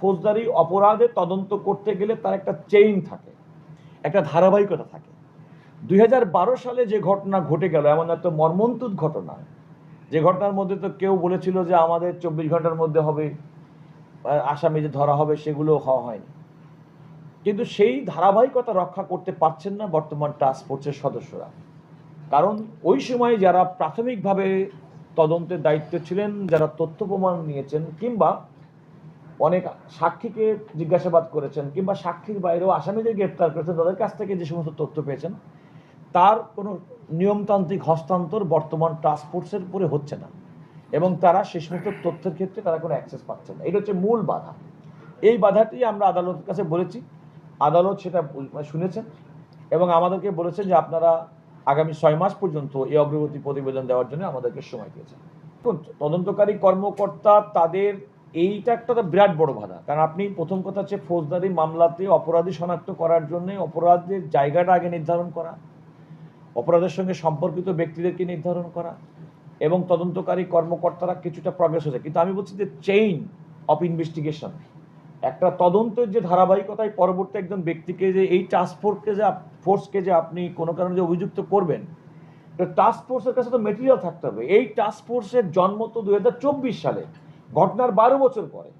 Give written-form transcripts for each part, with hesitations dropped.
ফৌজদারি অপরাধে তদন্ত করতে গেলে তার একটা চেইন থাকে, একটা ধারাবাহিকতা থাকে। 2012 সালে যে ঘটনা ঘটে গেল, এমন একটা মর্মন্তুদ ঘটনা, যে ঘটনার মধ্যে তো কেউ বলেছিল যে আমাদের 24 ঘন্টার মধ্যে হবে, আসামি যে ধরা হবে, সেগুলো হওয়া হয়নি। কিন্তু সেই ধারাবাহিকতা রক্ষা করতে পারছেন না বর্তমান টাস্ক ফোর্সের সদস্যরা। কারণ ওই সময় যারা প্রাথমিকভাবে তদন্তের দায়িত্ব ছিলেন, যারা তথ্য প্রমাণ নিয়েছেন, কিংবা অনেক সাক্ষীকে জিজ্ঞাসাবাদ করেছেন, কিংবা সাক্ষীর বাইরেও আসামিদের গ্রেপ্তার করেছেন, তাদের কাছ থেকে যে সমস্ত তথ্য পেয়েছেন, তার কোনো নিয়মতান্ত্রিক হস্তান্তর বর্তমান টাস্ক ফোর্সের উপরে হচ্ছে না, এবং তারা সে সমস্ত তথ্যের ক্ষেত্রে তারা কোনো অ্যাক্সেস পাচ্ছে না। এটা হচ্ছে মূল বাধা। এই বাধাটি আমরা আদালতের কাছে বলেছি, আদালত সেটা শুনেছেন এবং আমাদেরকে বলেছেন যে আপনারা আগামী 6 মাস পর্যন্ত এই অগ্রগতি প্রতিবেদন দেওয়ার জন্য আমাদেরকে সময় দিয়েছেন। তদন্তকারী কর্মকর্তা তাদের এইটা একটা বিরাট বড় বাধা। কারণ আপনি প্রথম কথা হচ্ছে ফৌজদারি মামলাতে অপরাধী শনাক্ত করার জন্য অপরাধের জায়গাটা আগে নির্ধারণ করা, অপরাধের সঙ্গে সম্পর্কিত ব্যক্তিদেরকে নির্ধারণ করা, এবং তদন্তকারী কর্মকর্তারা কিছুটা প্রগ্রেস হয়েছে। কিন্তু আমি বলছি যে চেইন অফ ইনভেস্টিগেশন, একটা তদন্তের যে ধারাবাহিকতায় পরবর্তী একজন ব্যক্তিকে যে এই টাস্ক ফোর্সকে যে আপনি কোনো কারণে যে অভিযুক্ত করবেন, টাস্ক ফোর্সের কাছে তো মেটেরিয়াল থাকতে হবে। এই টাস্ক ফোর্সের জন্ম তো 2024 সালে, ঘটনার 12 বছর পরে।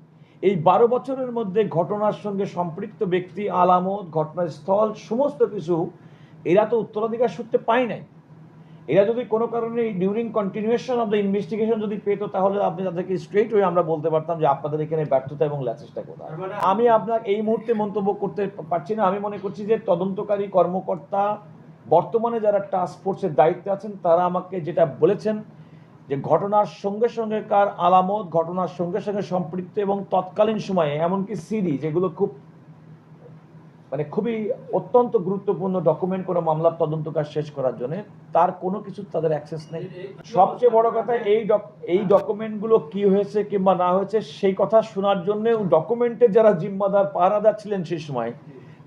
এই 12 বছরের মধ্যে ঘটনার সঙ্গে সম্পৃক্ত ব্যক্তি, আলামত, ঘটনাস্থল, সমস্ত কিছু এরা তো উত্তরাধিকার সূত্রে পায় নাই। এরা যদি কোনো কারণে during continuation of the investigation যদি পেত, তাহলে আপনি তাদেরকে স্ট্রেট হয়ে আমরা বলতে পারতাম যে আপনাদের এখানে ব্যর্থতা এবং ল্যাচেসটা কোথায়। আমি আপনার এই মুহূর্তে মন্তব্য করতে পারছি না। আমি মনে করছি যে তদন্তকারী কর্মকর্তা বর্তমানে যারা টাস্ক ফোর্সের দায়িত্বে আছেন, তারা আমাকে যেটা বলেছেন যে ঘটনার সঙ্গে সঙ্গেকার আলামত, ঘটনার সঙ্গে সঙ্গে সম্পৃক্ত এবং তৎকালীন সময়ে এমনকি সিডি, যেগুলো খুবই অত্যন্ত গুরুত্বপূর্ণ ডকুমেন্ট কোনো মামলার তদন্ত কাজ শেষ করার জন্য, তার কোনো কিছু তাদের অ্যাক্সেস নেই। সবচেয়ে বড় কথা, এই ডকুমেন্টগুলো কি হয়েছে কিংবা না হয়েছে সেই কথা শোনার জন্য ডকুমেন্টের যারা জিম্মাদার, পাহারাদার ছিলেন, সেই সময়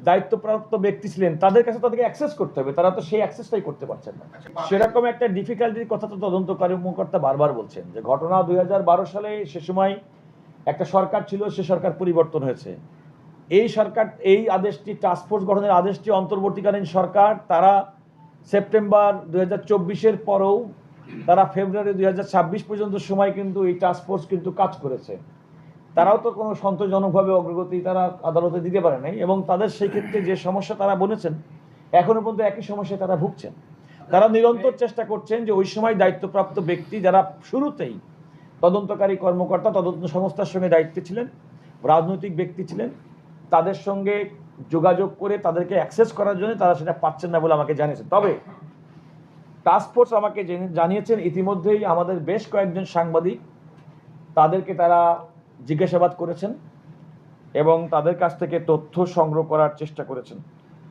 দায়িত্বপ্রাপ্ত ব্যক্তি ছিলেন, তাদের কাছে তাদেরকে অ্যাক্সেস করতে হবে। তারা তো সেই অ্যাক্সেসটাই করতে পারছেন না। সেরকম একটা ডিফিকাল্টির কথা তো তদন্তকারী কর্মকর্তা বারবার বলছেন যে ঘটনা 2012 সালে, সে সময় একটা সরকার ছিল, সে সরকার পরিবর্তন হয়েছে। এই সরকার, এই আদেশটি, টাস্কফোর্স গঠনের আদেশটি অন্তর্বর্তীকালীন সরকার, তারা সেপ্টেম্বর 2024-এর পরেও তারা ফেব্রুয়ারি 2026 পর্যন্ত সময় কিন্তু এই টাস্কফোর্স কিন্তু কাজ করেছে। তারাও তো কোনো সন্তোষজনকভাবে অগ্রগতি তারা আদালতে দিতে পারে নাই, এবং তাদের সেই ক্ষেত্রে যে সমস্যা তারা বলেছেন, এখনো পর্যন্ত একই সমস্যায় তারা ভুগছেন। তারা নিরন্তর চেষ্টা করছেন যে ওই সময় দায়িত্বপ্রাপ্ত ব্যক্তি যারা শুরুতেই তদন্তকারী কর্মকর্তা, তদন্ত সংস্থার সঙ্গে দায়িত্বে ছিলেন, রাজনৈতিক ব্যক্তি ছিলেন, তাদের সঙ্গে যোগাযোগ করে তাদেরকে অ্যাক্সেস করার জন্য তারা সেটা পাচ্ছেন না বলে আমাকে জানিয়েছেন। তবে টাস্ক ফোর্স আমাকে জানিয়েছেন ইতিমধ্যেই আমাদের বেশ কয়েকজন সাংবাদিক, তাদেরকে তারা জিজ্ঞাসাবাদ করেছেন এবং তাদের কাছ থেকে তথ্য সংগ্রহ করার চেষ্টা করেছেন,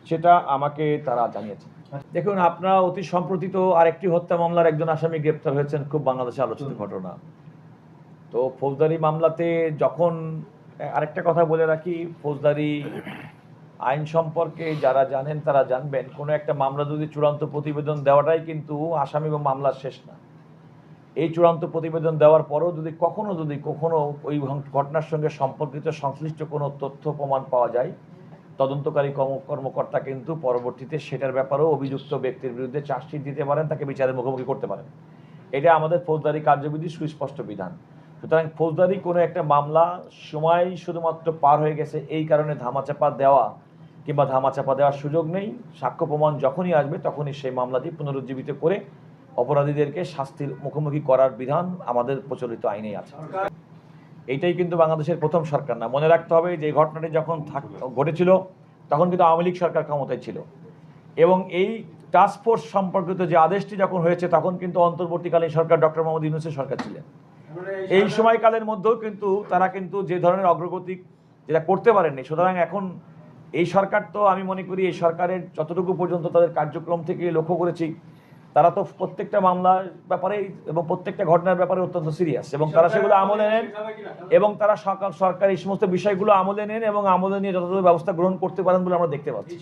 সেটা আমাকে তারা জানিয়েছেন। দেখুন, আপনারা অতি সম্প্রতি তো আরেকটি হত্যা মামলার একজন আসামি গ্রেপ্তার হয়েছেন, খুব বাংলাদেশে আলোচিত ঘটনা। তো ফৌজদারি মামলাতে যখন, আরেকটা কথা বলে রাখি, ফৌজদারি আইন সম্পর্কে যারা জানেন তারা জানবেন, কোনো একটা মামলা যদি চূড়ান্ত প্রতিবেদন দেওয়াটাই কিন্তু আসামি বা মামলার শেষ না। এই চূড়ান্ত প্রতিবেদন দেওয়ার পরেও যদি কখনো ওই ঘটনার সঙ্গে সম্পর্কিত সংশ্লিষ্ট কোনো তথ্য প্রমাণ পাওয়া যায়, তদন্তকারী কর্মকর্তা কিন্তু পরবর্তীতে সেটার ব্যাপারেও অভিযুক্ত ব্যক্তির বিরুদ্ধে চার্জশিট দিতে পারেন, তাকে বিচারের মুখোমুখি করতে পারেন। এটা আমাদের ফৌজদারি কার্যবিধি সুস্পষ্ট বিধান। সুতরাং ফৌজদারি কোনো একটা মামলা সময় শুধুমাত্র পার হয়ে গেছে এই কারণে ধামাচাপা দেওয়া কিংবা ধামাচাপা দেওয়ার সুযোগ নেই। সাক্ষ্য প্রমাণ যখনই আসবে তখনই সেই মামলাটি পুনরুজ্জীবিত করে অপরাধীদেরকে শাস্তির মুখোমুখি করার বিধান আমাদের প্রচলিত আইনেই আছে। এইটাই কিন্তু বাংলাদেশের প্রথম সরকার না। মনে রাখতে হবে যে ঘটনাটি যখন ঘটেছিল তখন কিন্তু আওয়ামী লীগ সরকার ক্ষমতায় ছিল, এবং এই টাস্কফোর্স সম্পর্কিত যে আদেশটি যখন হয়েছে তখন কিন্তু অন্তর্বর্তীকালীন সরকার ডক্টর মোহাম্মদ ইউনূসের সরকার ছিলেন। এই সময়কালের মধ্যেও কিন্তু তারা কিন্তু যে ধরনের অগ্রগতি যেটা করতে পারেননি। সুতরাং এখন এই সরকার তো, আমি মনে করি এই সরকারের যতটুকু পর্যন্ত তাদের কার্যক্রম থেকে লক্ষ্য করেছি, তারা তো প্রত্যেকটা মামলার ব্যাপারে এবং প্রত্যেকটা ঘটনার ব্যাপারে অত্যন্ত সিরিয়াস, এবং তারা সেগুলো আমলে নেন, এবং তারা সরকার এই সমস্ত বিষয়গুলো আমলে নেন এবং আমলে নিয়ে যথাযথ ব্যবস্থা গ্রহণ করতে পারেন বলে আমরা দেখতে পাচ্ছি।